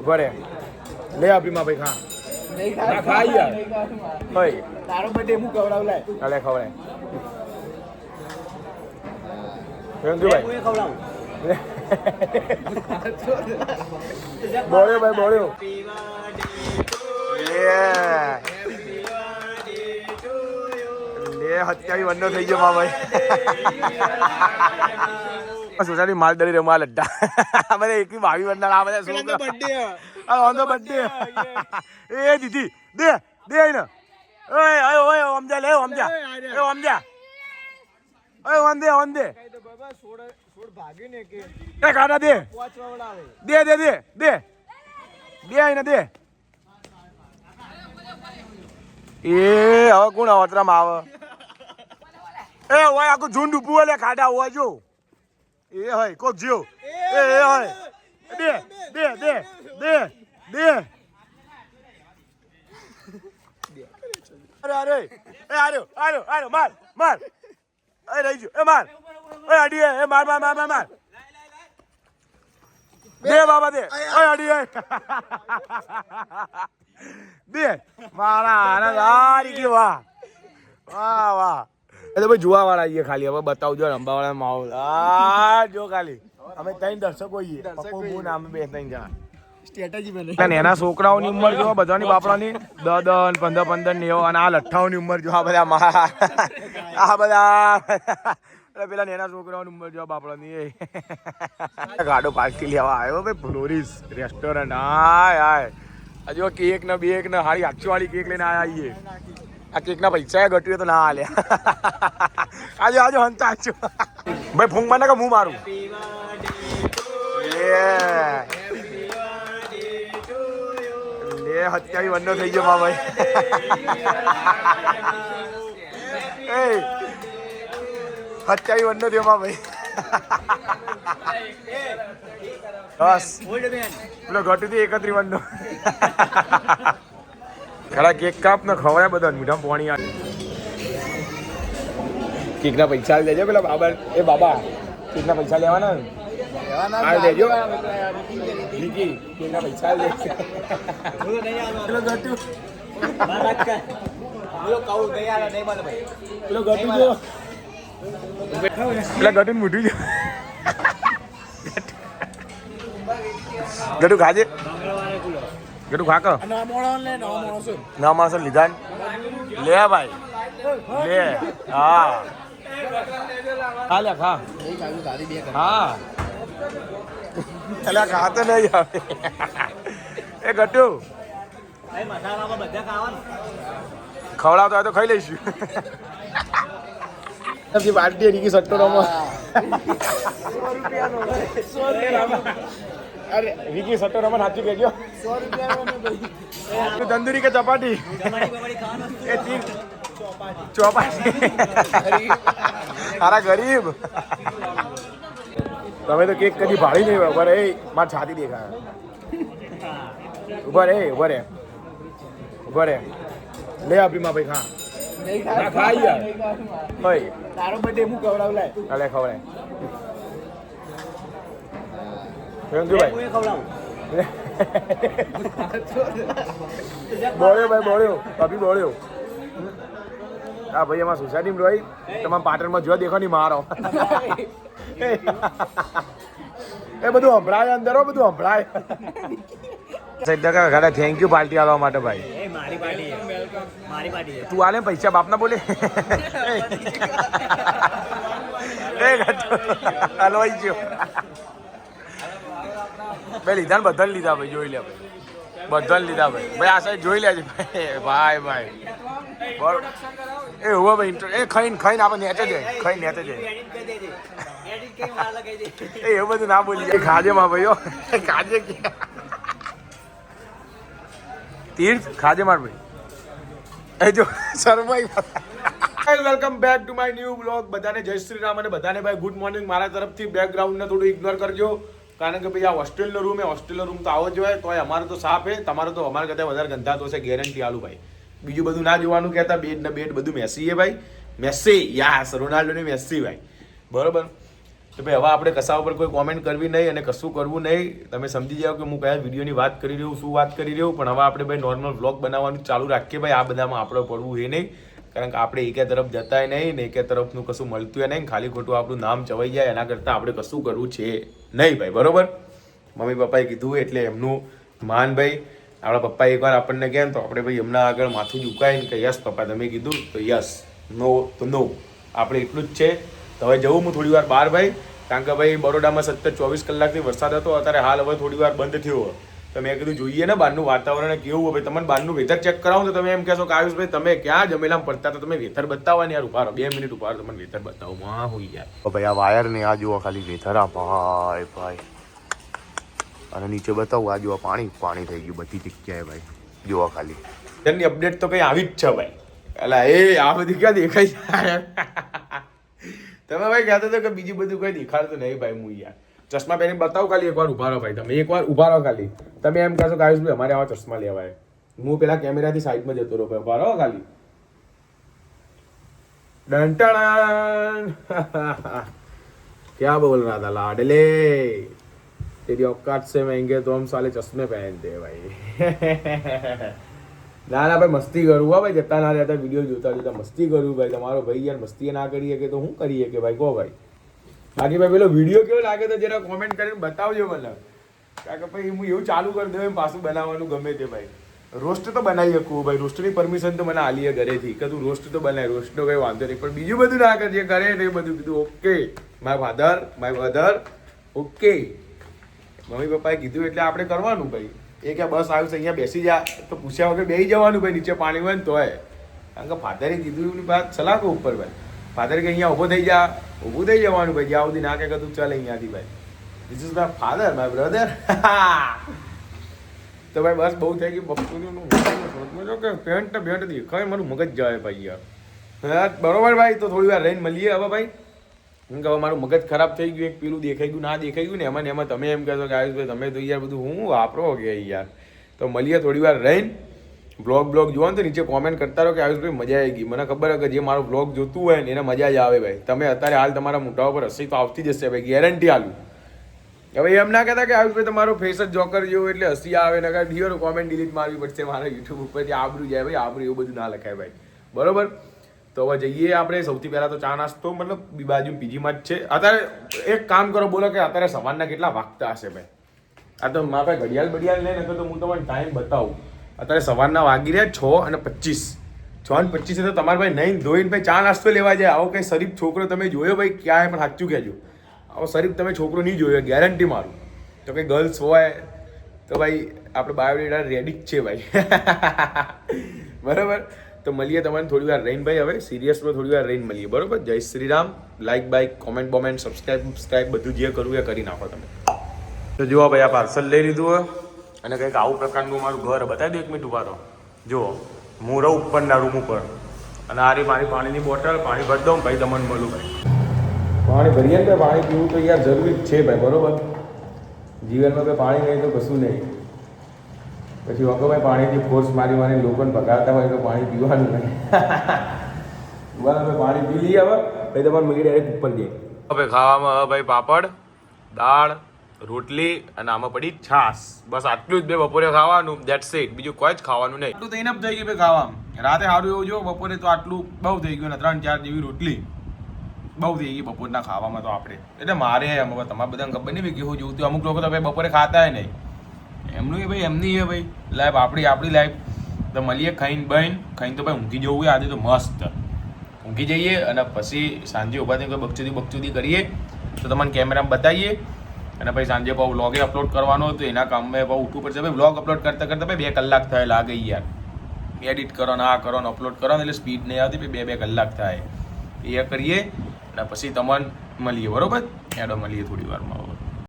બરે લે આપી માં ભાઈ ખા ના ખાઈ યાર ભાઈ તારો બર્થડે હું ખવડાવ લાય અલે ખવડાય ભાઈ ખવડાવ બોલ્યો ભાઈ બોલ્યો લે હત્યાવી વંડો થઈ ગયો માં ભાઈ સોસાયટી માલ દળી રમવા લડ્ડા બધા એકી 22 વંડા આ બધા છોકરા બર્થડે ઓન ધ બર્થડે એ દીદી દે ને ઓય ઓય સમજા લે સમજા એ સમજા ઓય ઓન દે બાબા છોડ ભાગી ને કે એ કાઢા દે દે આઈને દે એ હવે કોણ અવતરામાં આવે એ ઓય આખું ઝુંડ ઉભું લે ખાડા હોય જો એ હોય કોક જીઓ એ હોય દે અરે એ આર્યો માર એ રહી ગયો એ માર એ અડી એ માર દે બાબા દે એ અડી દે મારા આનંદ આરી કે વાહ એ તો ભાઈ જોવા વાળા આવીએ ખાલી હવે બતાવજો રંબા વાળા માહોલ જો ખાલી અમે 3 દર્શકો આવીએ પપ્પુ હું નામ 2-3 જણા સ્ટ્રેટેજી બને એના છોકરાઓની ઉંમર જો બધાની બાપડાની 10 15 ને અને આ લઠ્ઠાઓની ઉંમર જો આ બધા પેલા નેના છોકરાઓની ઉંમર જો બાપડાની એ ગાડો પાર્ટી લેવા આવ્યો ભાઈ ફ્લોરિસ રેસ્ટોરન્ટ હાય હજુ કેક ને બેક ને હારી 800 વાળી કેક લઈને આવીએ આ કેક ના પૈસા ઘટ્યું તો ના હાલ્યા આજો હંતાજો ભાઈ ફૂંક મને કે હું મારું લે હત્યાવી વંડો થઈ ગયો માં ભાઈ એ હત્યાવી વંડો થયો માં ભાઈ બસ પેલો ઘટ્યું હતું 31 વંડો ખરા કેક કાપ ને ખવડાય બધા મીઠા પાણી આ કેક ના પૈસા લેજો પેલા બાબા એ બાબા કેક ના પૈસા લેવાના આ લેજો લીકી કેક ના પૈસા લે પેલો ગટુ પેલો ગટુ જો પેલા ગટુ મૂઠું જો ગટુ ખાજે ગટુ ખાક ના માણસો લીધા લે ભાઈ લે હા લે ખા હા અલા ખાતો નહીં આવે એ ગટુ ખવડાવતો હોય તો ખાઈ લઈશું પાર્ટી રીકી સટ્ટો રમો અરે રીકી સટ્ટો રમો સાચું કહેજો 100 રૂપિયા તંદુરી કે ચપાટી એ તીર ચોપાટી હારા ગરીબ તમે તો કેક કદી ભાળી નહીં ઉભા રે મારી છાતી દેખાય ઉભા રે લે આપી માં ભાઈ ખા ના ખાઈ યાર ભાઈ તારો બર્થડે હું ખવડાવ લાય અલે ખવડાય ભાઈ બોલ્યો ભાભી બોલ્યો હા ભાઈ એમાં સોસાયટીમાં રહી તમારા પાટણમાં જો દેખો નહીં મારો એ બધું સંભળાય અંદર બધું સંભળાય થેન્ક યુ પાર્ટી આવવા માટે ભાઈ તું આલે પૈસા બાપના બોલે હલવાઈ ગયો ભાઈ લીધા ને બધા લીધા ભાઈ જોઈ લે ભાઈ બધા લીધા ભાઈ આ સાઈડ જોઈ લેજે ભાઈ બરોબર એ હોવા ભાઈ એ ખાઈને આપણે નેચે જાય ખાઈ નેચે જાય એ એવું બધું ના બોલી ખાજે માં ભાઈઓ ખાજે તીર્થ ખાજે માર ભાઈ એ જો શર્માઈ welcome back to my new blog બધાને જય શ્રી રામ અને બધાને ભાઈ ગુડ મોર્નિંગ મારા તરફથી બેકગ્રાઉન્ડને થોડું ઇગ્નોર કરજો કારણ કે ભાઈ આ હોસ્ટેલનો રૂમ તો આવો જ હોય તોય અમારે તો સાફ હે તમારે તો અમારે કરતાં વધારે ગંધાતો હશે ગેરંટી આલું ભાઈ બીજું બધું ના જોવાનું કહેતા બેડ બધું મેસી હે ભાઈ મેસી યાસ રોનાલ્ડોની મેસી ભાઈ બરોબર તો ભાઈ હવે આપણે કશા ઉપર કોઈ કોમેન્ટ કરવી નહીં અને કશું કરવું નહીં. તમે સમજી જાઓ કે હું કયા વિડીયોની વાત કરી રહ્યું, શું વાત કરી રહ્યું. પણ હવે આપણે ભાઈ નોર્મલ વ્લોગ બનાવવાનું ચાલુ રાખીએ ભાઈ. આ બધામાં આપણે પડવું એ નહીં, કારણ કે આપણે એકે તરફ જતાય નહીં ને એકે તરફનું કશું મળતું નહીં. ખાલી ખોટું આપણું નામ ચવાઈ જાય એના કરતાં આપણે કશું કરવું છે નહીં ભાઈ. બરોબર, મમ્મી પપ્પાએ કીધું એટલે એમનું માન ભાઈ. આપણા પપ્પા એકવાર આપણને કહે તો આપણે ભાઈ એમના આગળ માથું ઝુકાય ને કે યસ પપ્પા તમે કીધું તો યસ, નો તો નો. આપણે એટલું જ છે. તો હવે જવું હું થોડી વાર બહાર ભાઈ, કારણ કે ભાઈ બરોડામાં 24 કલાકથી વરસાદ હતો. અત્યારે હાલ હવે થોડી વાર બંધ થયો. તો મેં કીધું જોઈએ ને બહારનું વાતાવરણ કેવું હોય. તમને બહારનું વેધર ચેક કરાવું તો તમે એમ કહેશો કે આયુષભાઈ તમે ક્યાં જમેલામાં પડતા તો તમે વેધર બતાવો ને યાર. ઉભા રહો 2 મિનિટ ઉભા રહો, તમને વેધર બતાવો. માં હોય યાર ભાઈ આ વાયર ને આ જુઓ ખાલી વેધર. આ ભાઈ ભાઈ અને નીચે બતાવું આ જુઓ પાણી પાણી થઈ ગયું બધી જગ્યાએ ભાઈ. જુઓ ખાલી તેની અપડેટ તો કંઈ આવી જ છે ભાઈ. એટલે એ આ બધી ક્યાં દેખાય તમે ભાઈ કહેતા હતા કે બીજું બધું કંઈ દેખાડતું નહીં ભાઈ. હું યાર ચશ્મા પહેરીને બતાવું ખાલી એકવાર ઉભા રહો ભાઈ. તમે એકવાર ઉભા રહો ખાલી. તમે એમ કહેશો કે આયુષભાઈ અમારે આવા ચશ્મા લેવાય. હું પેલા કેમેરાથી સાઈડમાં જતો રહો ભાઈ. ઉભા રહો ખાલી. ડંટણ क्या बोल रहा था लाडले, तेरी औकात से महंगे तो हम साले चश्मे पहनते हैं भाई. ના ના ભાઈ મસ્તી કરું હા ભાઈ. જતા ના રહેતા વિડીયો જોતા જોતા મસ્તી કરું ભાઈ. તમારો ભાઈ યાર મસ્તી ના કરીએ કે તો શું કરીએ કે ભાઈ કહો ભાઈ. બાકી ભાઈ પેલો વિડીયો કેવો લાગે તો જરા કોમેન્ટ કરીને બતાવજો મને. કારણ કે ભાઈ હું એવું ચાલુ કરી દઉં એમ પાછું બનાવવાનું ગમે તે ભાઈ. રોસ્ટ તો બનાવી શકું ભાઈ. રોસ્ટની પરમિશન તો મને આલીએ ઘરેથી કે તું રોસ્ટ તો બનાય, રોસ્ટનો કંઈ વાંધો નહીં. પણ બીજું બધું ના કરજે કરે ને એ બધું કીધું okay my father my mother okay. Mummy પપ્પાએ કીધું એટલે આપણે કરવાનું ભાઈ. એ કે બસ આવ્યું છે અહીંયા બેસી જા તો પૂછ્યા વગર બેસી જવાનું ભાઈ. નીચે પાણી હોય ને તોય, કારણ કે ફાધરે કીધું એની વાત સલાખો ઉપર ભાઈ. ફાધર કે અહીંયા ઊભો થઈ જા, ઊભું થઈ જવાનું ભાઈ. જ્યાં સુધી ના કે તું ચાલ અહીંયાથી ભાઈ. This is my father my brother. તો ભાઈ બસ બહુ થઈ ગયું બપોરનું કે પેન્ટ દેખાય મારું મગજ જાય ભાઈ યાર. બરોબર ભાઈ. તો થોડી વાર રહીને મળીએ હવે ભાઈ. હું કે હવે મારું મગજ ખરાબ થઈ ગયું. એક પેલું દેખાઈ ગયું ના દેખાઈ ગયું ને એમાં તમે એમ કહેશો કે આયુષભાઈ તમે તો યાર બધું હું વાપરો કે યાર. તો મળીએ થોડી વાર રહીને. બ્લોગ જોવો ને તો નીચે કોમેન્ટ કરતા રહો કે આયુષભાઈ મજા આવી ગઈ. મને ખબર છે કે જે મારો બ્લોગ જોતું હોય ને એને મજા જ આવે ભાઈ. તમે અત્યારે હાલ તમારા મોઢા ઉપર હસી તો આવતી જશે ભાઈ, ગેરંટી આલું. હવે એમ ના કહેતા કે આયુષભાઈ તમારો ફેસ જ જોકર જેવો એટલે હસી આવે ને કાંઈ ડીઓનો કોમેન્ટ ડિલીટ મારવી પડશે મારા યુટ્યુબ ઉપરથી. આબરું જાય ભાઈ, આબરું એવું બધું ના લખાય ભાઈ. બરોબર. તો હવે જઈએ આપણે. સૌથી પહેલાં તો ચા નાસ્તો મતલબ બાજુ પીજીમાં જ છે. અત્યારે એક કામ કરો બોલો કે અત્યારે સવારના કેટલા વાગતા હશે ભાઈ. આ તો મારા ભાઈ ઘડિયાળ લઈને તો હું તમને ટાઈમ બતાવું. અત્યારે સવારના વાગી રહ્યા 6:25. 6:25 તો તમારે ભાઈ નહીં ધોઈને ભાઈ ચા નાસ્તો લેવા જાય. આવો કંઈ શરીફ છોકરો તમે જોયો ભાઈ ક્યાંય પણ સાચું કહેજો. આવો શરીફ તમે છોકરો નહીં જોયો ગેરંટી મારું. તો કંઈ ગર્લ્સ હોય તો ભાઈ આપણે બાયોડેટા રેડી જ છે ભાઈ. બરાબર. તો મળીએ તમને થોડી વાર રહીને ભાઈ. હવે સિરિયસમાં થોડી વાર રહીને મળીએ. બરોબર. જય Shri Ram. Like bike comment બોમેન્ટ સબસ્ક્રાઈબ બધું જે કરવું એ કરી નાખો તમે. તો જુઓ ભાઈ આ પાર્સલ લઈ લીધું હોય અને કંઈક આવું પ્રકારનું મારું ઘર બતાવી દો. 1 મિનિટ ઉભા રહો. જુઓ હું રહું ઉપરના રૂમ ઉપર અને આ મારી પાણીની બોટલ. પાણી ભરી દઉં ભાઈ તમને મળું ભાઈ. પાણી ભરીએ ને પાણી પીવું તો યાર જરૂરી જ છે ભાઈ. બરોબર. જીવનમાં કંઈ પાણી નહીં તો કશું નહીં. પછી વગર ભાઈ પાણીથી ફોર્સ મારી લોકોને ભગાડતા હોય તો પાણી પીવાનું નહીં. બરાબર. પાણી પી લઈએ હવે ભાઈ. તમારે મગી ડાયરેક્ટ ઉપર જઈએ. હવે ખાવામાં ભાઈ પાપડ, દાળ, રોટલી અને આમાં પડી છાશ. બસ આટલું જ બે બપોરે ખાવાનું. That's it. બીજું કોઈ જ ખાવાનું નહીં. આટલું તો ઇનફ થઈ ગયું ભાઈ ખાવામાં. રાતે સારું એવું જો બપોરે તો આટલું બહુ થઈ ગયું ને 3-4 જેવી રોટલી બહુ થઈ ગઈ બપોરના ખાવામાં. તો આપણે એટલે મારે તમારે બધાને ખબર નહીં ભાઈ કેવું જોવું. અમુક લોકો તો ભાઈ બપોરે ખાતા હોય નહીં. એમનું એ ભાઈ એમની એ ભાઈ લાઈફ આપણી લાઈફ. તો મળીએ ખાઈને ખાઈને તો ભાઈ ઊંઘી જવું હોય આજે તો મસ્ત ઊંઘી જઈએ અને પછી સાંજે ઊભા થઈને કોઈ બકચોદી કરીએ તો તમને કેમેરામાં બતાવીએ. અને પછી સાંજે પાછું વ્લોગે અપલોડ કરવાનો હતો એના કામમાં પાછું ઉઠવું પડશે ભાઈ. વ્લોગ અપલોડ કરતાં ભાઈ 2 કલાક થાય લાગે યાર. એડિટ કરો ને આ કરો ને અપલોડ કરો ને એટલે સ્પીડ નહીં આવતી ભાઈ. 2 કલાક થાય એ કરીએ અને પછી તમને મળીએ. બરોબર. એડો મળીએ થોડી વારમાં.